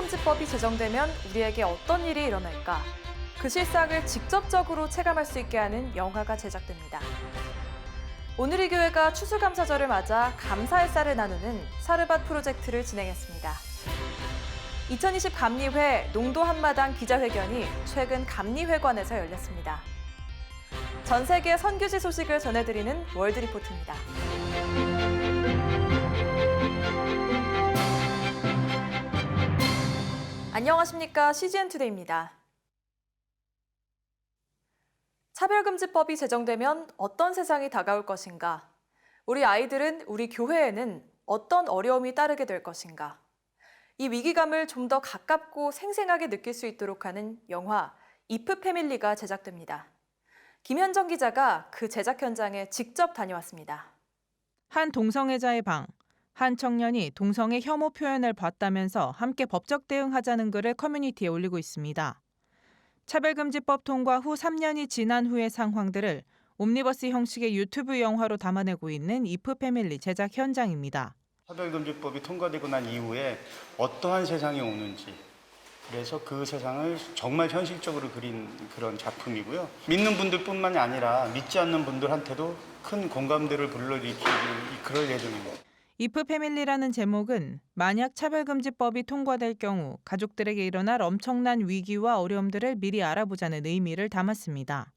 차별금지법이 제정되면 우리에게 어떤 일이 일어날까? 그 실상을 직접적으로 체감할 수 있게 하는 영화가 제작됩니다. 오늘이 교회가 추수감사절을 맞아 감사의 쌀을 나누는 사르밧 프로젝트를 진행했습니다. 2020 감리회 농도 한마당 기자회견이 최근 감리회관에서 열렸습니다. 전 세계 선교지 소식을 전해드리는 월드리포트입니다. 안녕하십니까? CGN투데이입니다. 차별금지법이 제정되면 어떤 세상이 다가올 것인가? 우리 아이들은 우리 교회에는 어떤 어려움이 따르게 될 것인가? 이 위기감을 좀 더 가깝고 생생하게 느낄 수 있도록 하는 영화 이프 패밀리가 제작됩니다. 김현정 기자가 그 제작 현장에 직접 다녀왔습니다. 한 동성애자의 방. 한 청년이 동성애 혐오 표현을 봤다면서 함께 법적 대응하자는 글을 커뮤니티에 올리고 있습니다. 차별금지법 통과 후 3년이 지난 후의 상황들을 옴니버스 형식의 유튜브 영화로 담아내고 있는 이프 패밀리 제작 현장입니다. 차별금지법이 통과되고 난 이후에 어떠한 세상이 오는지, 그래서 그 세상을 정말 현실적으로 그린 그런 작품이고요. 믿는 분들뿐만이 아니라 믿지 않는 분들한테도 큰 공감대를 불러일으키기 그럴 예정입니다. 이프 패밀리라는 제목은 만약 차별금지법이 통과될 경우 가족들에게 일어날 엄청난 위기와 어려움들을 미리 알아보자는 의미를 담았습니다.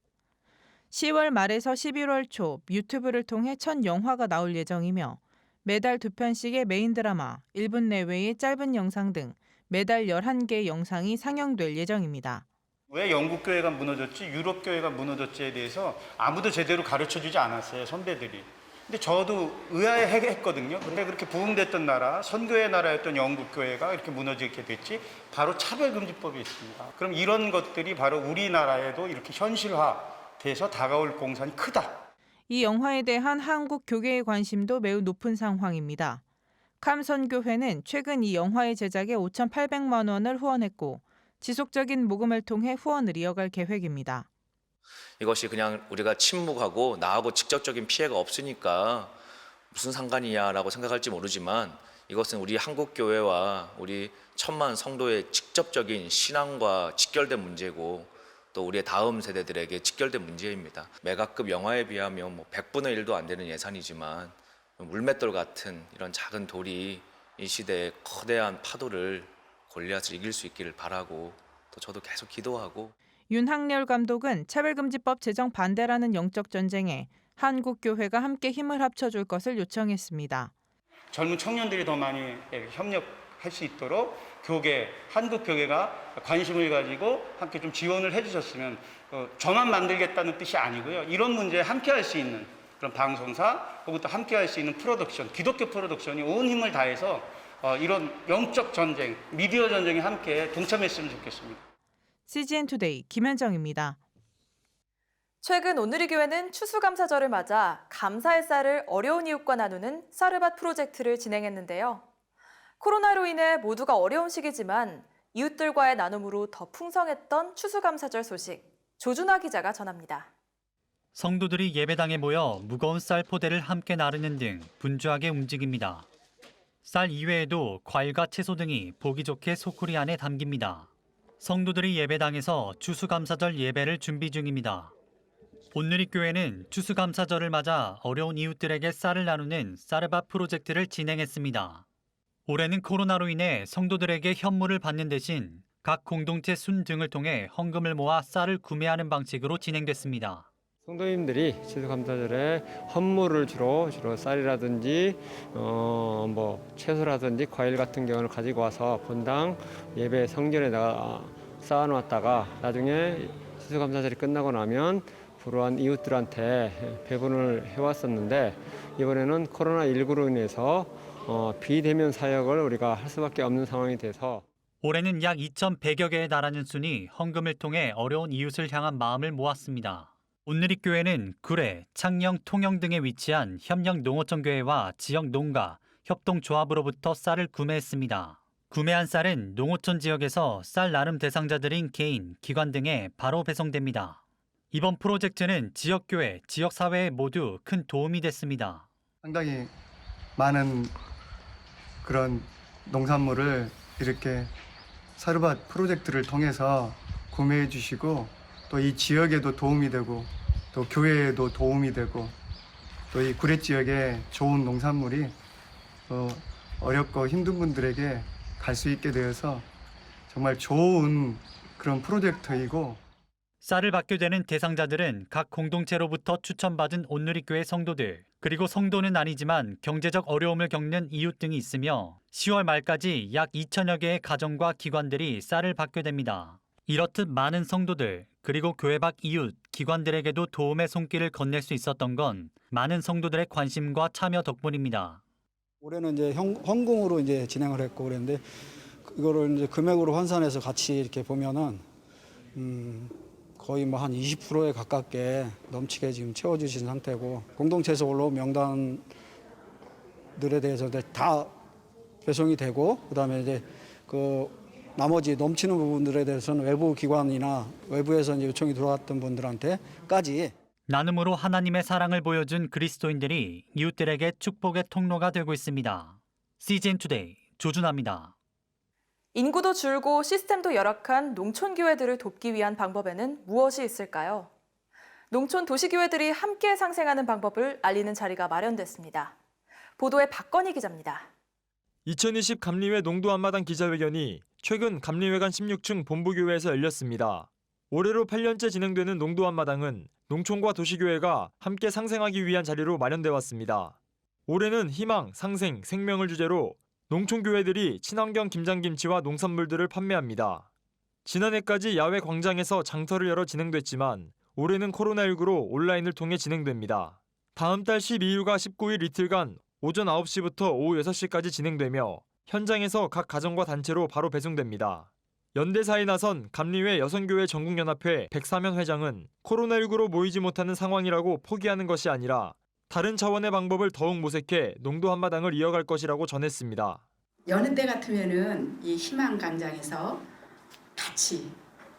10월 말에서 11월 초 유튜브를 통해 첫 영화가 나올 예정이며 매달 2편씩의 메인 드라마, 1분 내외의 짧은 영상 등 매달 11개의 영상이 상영될 예정입니다. 왜 영국 교회가 무너졌지, 유럽 교회가 무너졌지에 대해서 아무도 제대로 가르쳐주지 않았어요, 선배들이. 근데 저도 의아해했거든요. 근데 그렇게 부흥됐던 나라, 선교의 나라였던 영국 교회가 이렇게 무너지게 됐지, 바로 차별금지법이 있습니다. 그럼 이런 것들이 바로 우리나라에도 이렇게 현실화돼서 다가올 공산이 크다. 이 영화에 대한 한국 교계의 관심도 매우 높은 상황입니다. 감선교회는 최근 이 영화의 제작에 5,800만 원을 후원했고 지속적인 모금을 통해 후원을 이어갈 계획입니다. 이것이 그냥 우리가 침묵하고 나하고 직접적인 피해가 없으니까 무슨 상관이냐라고 생각할지 모르지만 이것은 우리 한국교회와 우리 1,000만 성도의 직접적인 신앙과 직결된 문제고 또 우리의 다음 세대들에게 직결된 문제입니다. 메가급 영화에 비하면 100분의 1도 안 되는 예산이지만 물맷돌 같은 이런 작은 돌이 이 시대의 거대한 파도를 골리앗을 이길 수 있기를 바라고 또 저도 계속 기도하고. 윤학렬 감독은 차별금지법 제정 반대라는 영적 전쟁에 한국 교회가 함께 힘을 합쳐줄 것을 요청했습니다. 젊은 청년들이 더 많이 협력할 수 있도록 교계, 한국 교계가 관심을 가지고 함께 좀 지원을 해주셨으면, 저만 만들겠다는 뜻이 아니고요. 이런 문제에 함께 할 수 있는 그런 방송사, 그것도 함께 할 수 있는 프로덕션, 기독교 프로덕션이 온 힘을 다해서 이런 영적 전쟁, 미디어 전쟁에 함께 동참했으면 좋겠습니다. CGN투데이 김현정입니다. 최근 오늘이 교회는 추수감사절을 맞아 감사의 쌀을 어려운 이웃과 나누는 사르밧 프로젝트를 진행했는데요. 코로나로 인해 모두가 어려운 시기지만 이웃들과의 나눔으로 더 풍성했던 추수감사절 소식, 조준하 기자가 전합니다. 성도들이 예배당에 모여 무거운 쌀 포대를 함께 나르는 등 분주하게 움직입니다. 쌀 이외에도 과일과 채소 등이 보기 좋게 소쿠리 안에 담깁니다. 성도들이 예배당에서 추수감사절 예배를 준비 중입니다. 온누리 교회는 추수감사절을 맞아 어려운 이웃들에게 쌀을 나누는 사르밧 프로젝트를 진행했습니다. 올해는 코로나로 인해 성도들에게 현물을 받는 대신 각 공동체 순 등을 통해 헌금을 모아 쌀을 구매하는 방식으로 진행됐습니다. 성도님들이 추수감사절에 헌물을 주로 쌀이라든지 채소라든지 과일 같은 경우를 가지고 와서 본당 예배 성전에다가 쌓아놓았다가 나중에 추수감사절이 끝나고 나면 불우한 이웃들한테 배분을 해왔었는데, 이번에는 코로나19로 인해서 비대면 사역을 우리가 할 수밖에 없는 상황이 돼서 올해는 약 2,100여 개의 나라는 순이 헌금을 통해 어려운 이웃을 향한 마음을 모았습니다. 온누리교회는 구례, 창녕, 통영 등에 위치한 협력 농어촌교회와 지역 농가, 협동조합으로부터 쌀을 구매했습니다. 구매한 쌀은 농어촌 지역에서 쌀 나눔 대상자들인 개인, 기관 등에 바로 배송됩니다. 이번 프로젝트는 지역교회, 지역사회에 모두 큰 도움이 됐습니다. 상당히 많은 그런 농산물을 이렇게 사르밧 프로젝트를 통해서 구매해 주시고 또 이 지역에도 도움이 되고 또 교회에도 도움이 되고 또 이 구례 지역에 좋은 농산물이 어렵고 힘든 분들에게 갈 수 있게 되어서 정말 좋은 그런 프로젝트이고 쌀을 받게 되는 대상자들은 각 공동체로부터 추천받은 온누리교회 성도들, 그리고 성도는 아니지만 경제적 어려움을 겪는 이웃 등이 있으며 10월 말까지 약 2천여 개의 가정과 기관들이 쌀을 받게 됩니다. 이렇듯 많은 성도들, 그리고 교회 밖 이웃, 기관들에게도 도움의 손길을 건넬 수 있었던 건 많은 성도들의 관심과 참여 덕분입니다. 올해는 이제 헌금으로 이제 진행을 했고 그랬는데 이거를 이제 금액으로 환산해서 같이 이렇게 보면은 거의 뭐 한 20%에 가깝게 넘치게 지금 채워주신 상태고 공동체에서 올라온 명단들에 대해서 다 배송이 되고 그다음에 이제 그 나머지 넘치는 부분들에 대해서는 외부 기관이나 외부에서 이제 요청이 들어왔던 분들한테까지 나눔으로 하나님의 사랑을 보여준 그리스도인들이 이웃들에게 축복의 통로가 되고 있습니다. CGN 투데이 조준하입니다. 인구도 줄고 시스템도 열악한 농촌교회들을 돕기 위한 방법에는 무엇이 있을까요? 농촌 도시교회들이 함께 상생하는 방법을 알리는 자리가 마련됐습니다. 보도에 박건희 기자입니다. 2020 감리회 농도 한마당 기자회견이 최근 감리회관 16층 본부교회에서 열렸습니다. 올해로 8년째 진행되는 농도 한마당은 농촌과 도시교회가 함께 상생하기 위한 자리로 마련돼 왔습니다. 올해는 희망, 상생, 생명을 주제로 농촌교회들이 친환경 김장김치와 농산물들을 판매합니다. 지난해까지 야외 광장에서 장터를 열어 진행됐지만 올해는 코로나19로 온라인을 통해 진행됩니다. 다음 달 12일과 19일 이틀간 오전 9시부터 오후 6시까지 진행되며 현장에서 각 가정과 단체로 바로 배송됩니다. 연대사에 나선 감리회 여성교회 전국연합회 백사면 회장은 코로나19로 모이지 못하는 상황이라고 포기하는 것이 아니라 다른 차원의 방법을 더욱 모색해 농도 한마당을 이어갈 것이라고 전했습니다. 여느 때 같으면은 이 희망광장에서 같이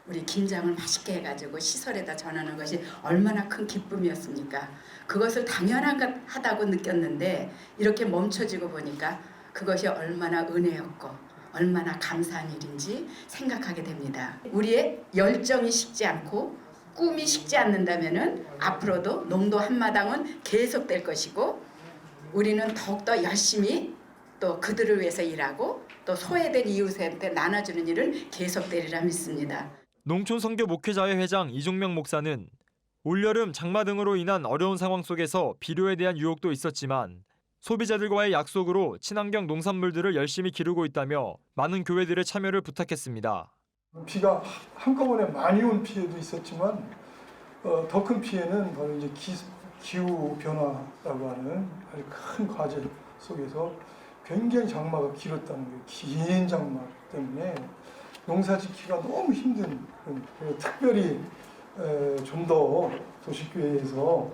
우리 김장을 맛있게 해가지고 시설에다 전하는 것이 얼마나 큰 기쁨이었습니까? 그것을 당연하다고 느꼈는데 이렇게 멈춰지고 보니까 그것이 얼마나 은혜였고 얼마나 감사한 일인지 생각하게 됩니다. 우리의 열정이 식지 않고 꿈이 식지 않는다면은 앞으로도 농도 한마당은 계속될 것이고 우리는 더욱더 열심히 또 그들을 위해서 일하고 또 소외된 이웃한테 나눠주는 일을 계속되리라 믿습니다. 농촌 선교 목회자회 회장 이종명 목사는 올여름 장마 등으로 인한 어려운 상황 속에서 비료에 대한 유혹도 있었지만 소비자들과의 약속으로 친환경 농산물들을 열심히 기르고 있다며 많은 교회들의 참여를 부탁했습니다. 비가 한꺼번에 많이 온 피해도 있었지만 더 큰 피해는 바로 이제 기후 변화라고 하는 아주 큰 과제 속에서 굉장히 장마가 길었다는 거예요. 긴 장마 때문에 농사 짓기가 너무 힘든, 특별히 좀 더 도시교회에서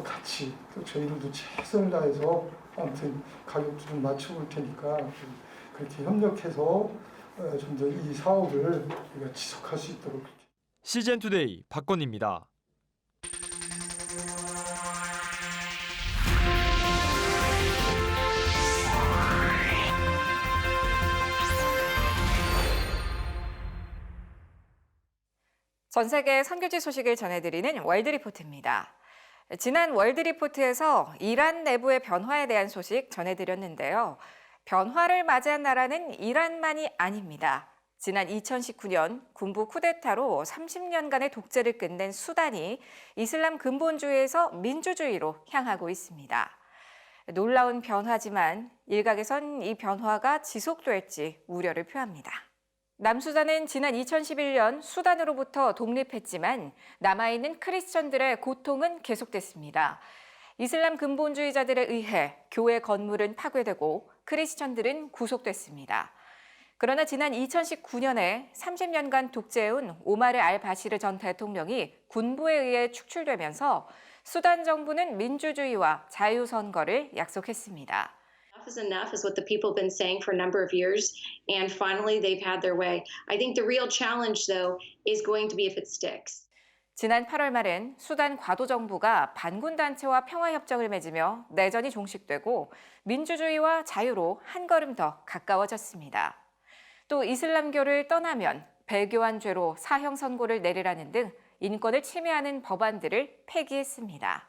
같이 또 저희들도 최선을 다해서 아무튼 가격도 좀 맞춰볼 테니까 그렇게 협력해서 좀 더 이 사업을 우리가 지속할 수 있도록. CGN 투데이 박건희입니다. 전 세계 선교지 소식을 전해드리는 월드리포트입니다. 지난 월드리포트에서 이란 내부의 변화에 대한 소식 전해드렸는데요. 변화를 맞이한 나라는 이란만이 아닙니다. 지난 2019년 군부 쿠데타로 30년간의 독재를 끝낸 수단이 이슬람 근본주의에서 민주주의로 향하고 있습니다. 놀라운 변화지만 일각에선 이 변화가 지속될지 우려를 표합니다. 남수단은 지난 2011년 수단으로부터 독립했지만 남아있는 크리스천들의 고통은 계속됐습니다. 이슬람 근본주의자들에 의해 교회 건물은 파괴되고 크리스천들은 구속됐습니다. 그러나 지난 2019년에 30년간 독재해온 오마르 알바시르 전 대통령이 군부에 의해 축출되면서 수단 정부는 민주주의와 자유선거를 약속했습니다. Enough is enough is what the people have been saying for a number of years, and finally they've had their way. I think the real challenge, though, is going to be if it sticks. 지난 8월 말엔 수단 과도 정부가 반군 단체와 평화 협정을 맺으며 내전이 종식되고 민주주의와 자유로 한 걸음 더 가까워졌습니다. 또 이슬람교를 떠나면 배교한 죄로 사형 선고를 내리라는 등 인권을 침해하는 법안들을 폐기했습니다.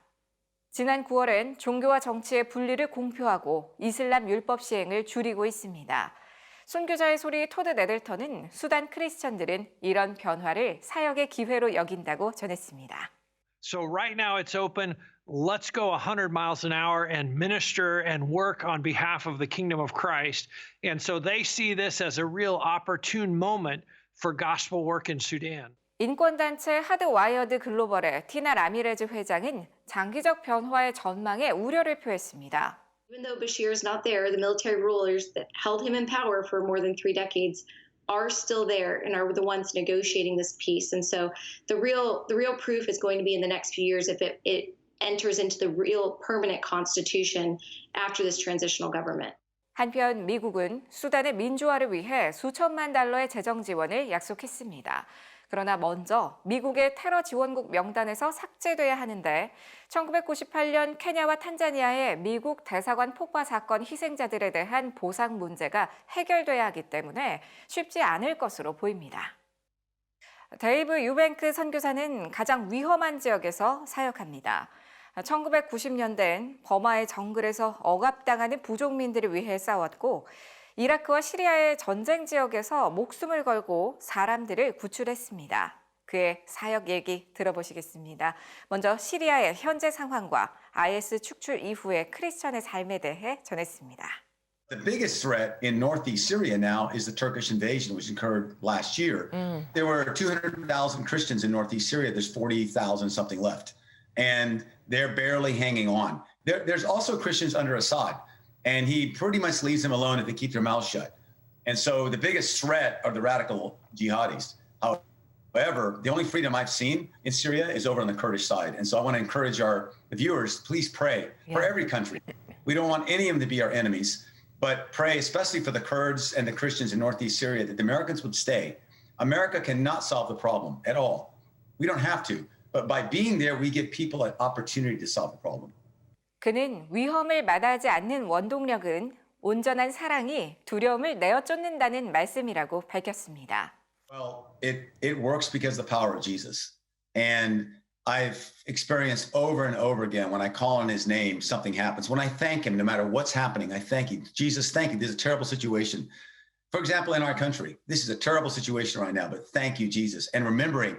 지난 9월엔 종교와 정치의 분리를 공표하고 이슬람 율법 시행을 줄이고 있습니다. 순교자의 소리 토드 네들턴은 수단 크리스천들은 이런 변화를 사역의 기회로 여긴다고 전했습니다. So right now it's open. Let's go 100 miles an hour and minister and work on behalf of the kingdom of Christ. And so they see this as a real opportune moment for gospel work in Sudan. 인권단체 하드와이어드 글로벌의 티나 라미레즈 회장은 장기적 변화의 전망에 우려를 표했습니다. Even though Bashir is not there, the military rulers that held him in power for more than 3 decades are still there and are the ones negotiating this peace. And so the real proof is going to be in the next few years if it enters into the real permanent constitution after this transitional government. 한편 미국은 수단의 민주화를 위해 수천만 달러의 재정 지원을 약속했습니다. 그러나 먼저 미국의 테러 지원국 명단에서 삭제돼야 하는데 1998년 케냐와 탄자니아의 미국 대사관 폭파 사건 희생자들에 대한 보상 문제가 해결돼야 하기 때문에 쉽지 않을 것으로 보입니다. 데이브 유뱅크 선교사는 가장 위험한 지역에서 사역합니다. 1990년대엔 버마의 정글에서 억압당하는 부족민들을 위해 싸웠고 이라크와 시리아의 전쟁 지역에서 목숨을 걸고 사람들을 구출했습니다. 그의 사역 얘기 들어보시겠습니다. 먼저 시리아의 현재 상황과 IS 축출 이후의 크리스천의 삶에 대해 전했습니다. The biggest threat in northeast Syria now is the Turkish invasion, which occurred last year. There were 200,000 Christians in northeast Syria. There's 40,000 something left, and they're barely hanging on. There's also Christians under Assad, and he pretty much leaves them alone if they keep their mouths shut. And so the biggest threat are the radical jihadis. However, the only freedom I've seen in Syria is over on the Kurdish side. And so I want to encourage our viewers, please pray for every country. We don't want any of them to be our enemies, but pray especially for the Kurds and the Christians in northeast Syria that the Americans would stay. America cannot solve the problem at all. We don't have to. But by being there, we give people an opportunity to solve the problem. 그는 위험을 마다하지 않는 원동력은 온전한 사랑이 두려움을 내어쫓는다는 말씀이라고 밝혔습니다. Well, it works because of the power of Jesus. And I've experienced over and over again when I call on his name, something happens. When I thank him, no matter what's happening, I thank you. Jesus, thank you. This is a terrible situation. For example, in our country, this is a terrible situation right now, but thank you, Jesus. And remembering,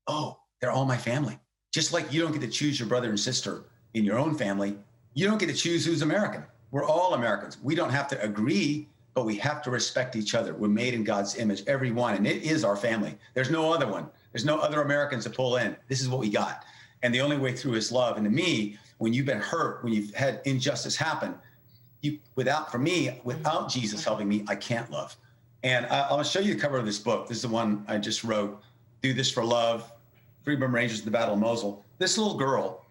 oh, they're all my family. Just like you don't get to choose your brother and sister in your own family, you don't get to choose who's American. We're all Americans. We don't have to agree, but we have to respect each other. We're made in God's image, everyone, and it is our family. There's no other one. There's no other Americans to pull in. This is what we got. And the only way through is love. And to me, when you've been hurt, when you've had injustice happen, without Jesus helping me, I can't love. And I'll show you the cover of this book. This is the one I just wrote, Do This for Love, Freedom Rangers at the Battle of Mosul. This little girl,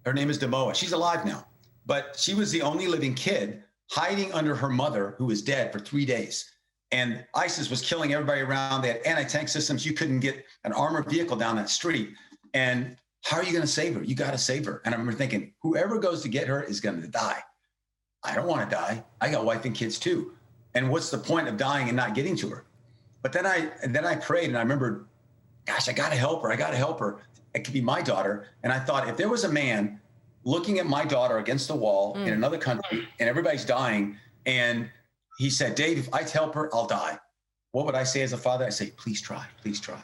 her name is Demoa. She's alive now, but she was the only living kid hiding under her mother, who was dead for 3 days. And ISIS was killing everybody around. They had anti-tank systems. You couldn't get an armored vehicle down that street. And how are you going to save her? You got to save her. And I remember thinking, whoever goes to get her is going to die. I don't want to die. I got wife and kids too. And what's the point of dying and not getting to her? But then I prayed and I remembered, gosh, I got to help her. I got to help her. It could be my daughter. And I thought, if there was a man looking at my daughter against the wall in another country and everybody's dying, and he said, Dave, if I help her, I'll die. What would I say as a father? I say, please try, please try.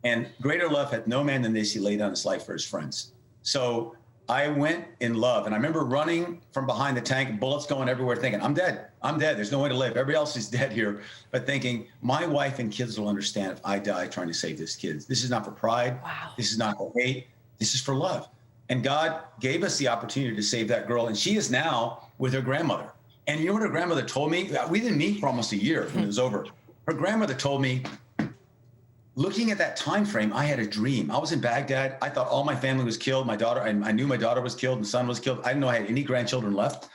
And greater love hath no man than this, he laid down his life for his friends. So I went in love. And I remember running from behind the tank, bullets going everywhere, thinking, I'm dead. There's no way to live. Everybody else is dead here. But thinking, my wife and kids will understand if I die trying to save this kid. This is not for pride. Wow. This is not for hate. This is for love. And God gave us the opportunity to save that girl. And she is now with her grandmother. And you know what her grandmother told me? We didn't meet for almost a year when it was over. Her grandmother told me, looking at that time frame, I had a dream. I was in Baghdad. I thought all my family was killed. My daughter, I knew my daughter was killed and son was killed. I didn't know I had any grandchildren left.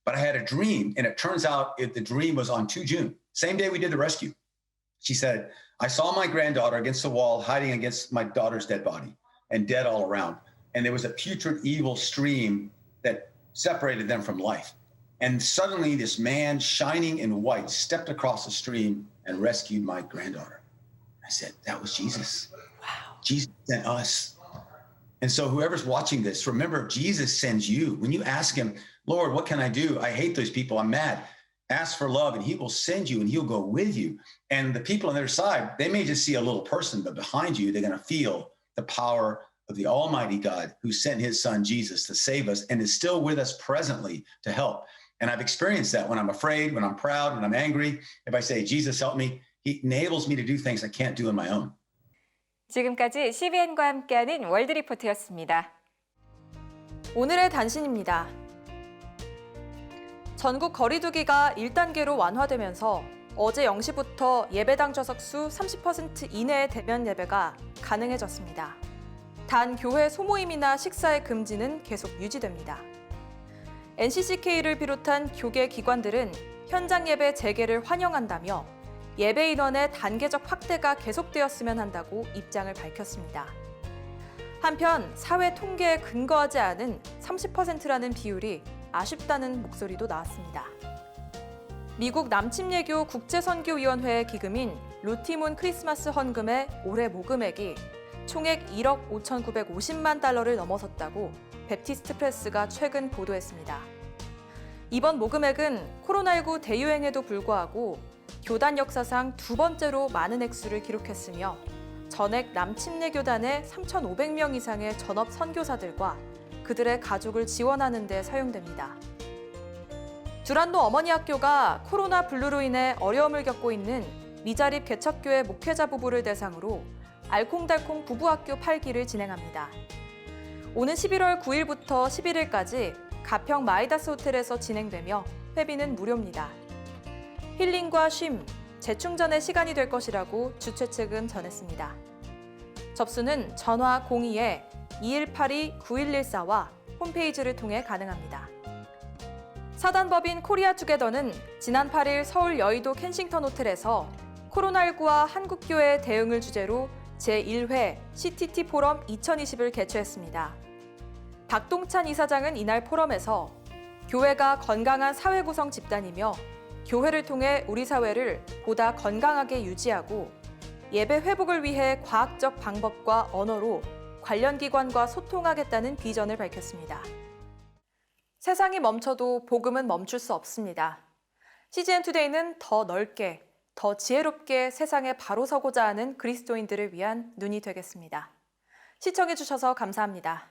But I had a dream. And it turns out the dream was on 2 June, same day we did the rescue. She said, I saw my granddaughter against the wall, hiding against my daughter's dead body and dead all around. And there was a putrid, evil stream that separated them from life. And suddenly this man shining in white stepped across the stream and rescued my granddaughter. I said, that was Jesus. Wow. Jesus sent us. And so whoever's watching this, remember, Jesus sends you. When you ask him, Lord, what can I do? I hate those people. I'm mad. Ask for love and he will send you and he'll go with you. And the people on their side, they may just see a little person, but behind you, they're going to feel the power of the Almighty God who sent his son Jesus to save us and is still with us presently to help. And I've experienced that when I'm afraid, when I'm proud, when I'm angry. If I say, Jesus, help me, he enables me to do things I can't do on my own. 지금까지 CBN과 함께하는 월드리포트였습니다. 오늘의 단신입니다. 전국 거리두기가 1단계로 완화되면서 어제 0시부터 예배당 좌석수 30% 이내의 대면 예배가 가능해졌습니다. 단 교회 소모임이나 식사의 금지는 계속 유지됩니다. NCCK를 비롯한 교계 기관들은 현장 예배 재개를 환영한다며 예배 인원의 단계적 확대가 계속되었으면 한다고 입장을 밝혔습니다. 한편 사회 통계에 근거하지 않은 30%라는 비율이 아쉽다는 목소리도 나왔습니다. 미국 남침예교 국제선교위원회의 기금인 루티문 크리스마스 헌금의 올해 모금액이 총액 1억 5,950만 달러를 넘어섰다고 베프티스트 프레스가 최근 보도했습니다. 이번 모금액은 코로나19 대유행에도 불구하고 교단 역사상 두 번째로 많은 액수를 기록했으며 전액 남침례교단의 3,500명 이상의 전업 선교사들과 그들의 가족을 지원하는 데 사용됩니다. 두란노 어머니 학교가 코로나 블루로 인해 어려움을 겪고 있는 미자립 개척교회 목회자 부부를 대상으로 알콩달콩 부부학교 8기를 진행합니다. 오는 11월 9일부터 11일까지 가평 마이다스 호텔에서 진행되며 회비는 무료입니다. 힐링과 쉼, 재충전의 시간이 될 것이라고 주최 측은 전했습니다. 접수는 전화 02-2182-9114와 홈페이지를 통해 가능합니다. 사단법인 코리아투게더는 지난 8일 서울 여의도 켄싱턴 호텔에서 코로나19와 한국교회의 대응을 주제로 제1회 CTT 포럼 2020을 개최했습니다. 박동찬 이사장은 이날 포럼에서 교회가 건강한 사회 구성 집단이며 교회를 통해 우리 사회를 보다 건강하게 유지하고 예배 회복을 위해 과학적 방법과 언어로 관련 기관과 소통하겠다는 비전을 밝혔습니다. 세상이 멈춰도 복음은 멈출 수 없습니다. CGN투데이는 더 넓게, 더 지혜롭게 세상에 바로 서고자 하는 그리스도인들을 위한 눈이 되겠습니다. 시청해주셔서 감사합니다.